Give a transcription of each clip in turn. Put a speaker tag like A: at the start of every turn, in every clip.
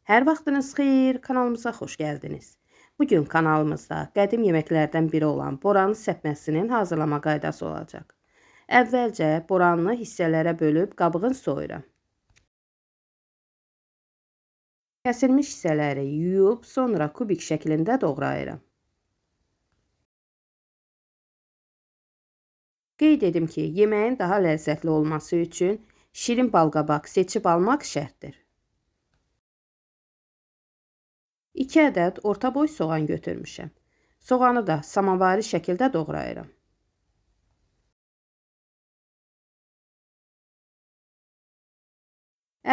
A: Hər vaxtınız xeyir, kanalımıza xoş gəldiniz. Bugün kanalımızda qədim yeməklərdən biri olan boranı səpməsinin hazırlama qaydası olacaq. Əvvəlcə boranını hissələrə bölüb qabığını soyuram. Kəsilmiş hissələri yuyub, sonra kubik şəklində doğrayıram. Qeyd edim ki, yeməyin daha ləzzətli olması üçün şirin balqabaq seçib almaq şərtdir. 2 ədəd orta boy soğan götürmüşəm. Soğanı da samavari şəkildə doğrayıram.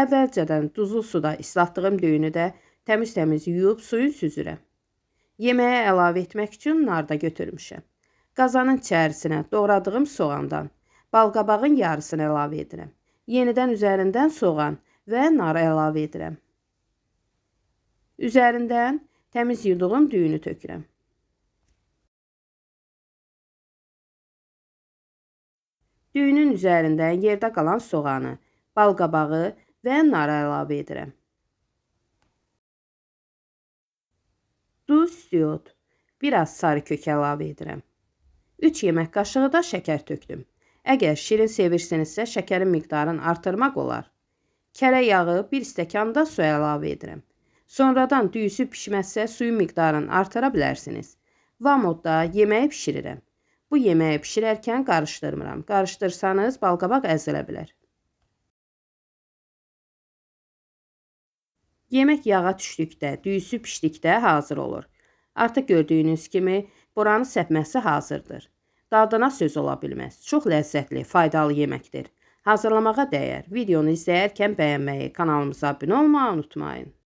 A: Əvvəlcədən duzlu suda islatdığım düyünü də təmiz-təmiz yuyub suyun süzürəm. Yeməyə əlavə etmək üçün nar da götürmüşəm. Qazanın içərisinə doğradığım soğandan balqabağın yarısını əlavə edirəm. Yenidən üzərindən soğan və nar əlavə edirəm. Üzərindən təmiz yuduğum düyünü tökürəm. Düyünün üzərindən yerdə qalan soğanı, balqabağı və narı əlavə edirəm. Duz, iod, biraz sarı kök əlavə edirəm. 3 yemək qaşığı da şəkər tökdüm. Əgər şirin sevirsinizsə şəkərin miqdarını artırmaq olar. Kərə yağı 1 stəkan da su əlavə edirəm. Sonradan düyüsü pişməzsə suyun miqdarını artıra bilərsiniz. Vamodda yeməyi pişirirəm. Bu yeməyi pişirərkən qarışdırmıram. Qarışdırsanız balqabaq əzilə bilər. Yemək yağa düşdükdə, düyüsü pişdikdə hazır olur. Artıq gördüyünüz kimi boranı səpməsi hazırdır. Dadına söz ola bilməz. Çox ləzzətli, faydalı yeməkdir. Hazırlamağa dəyər. Videonu izləyərkən bəyənməyi, kanalımıza abunə olmağı unutmayın.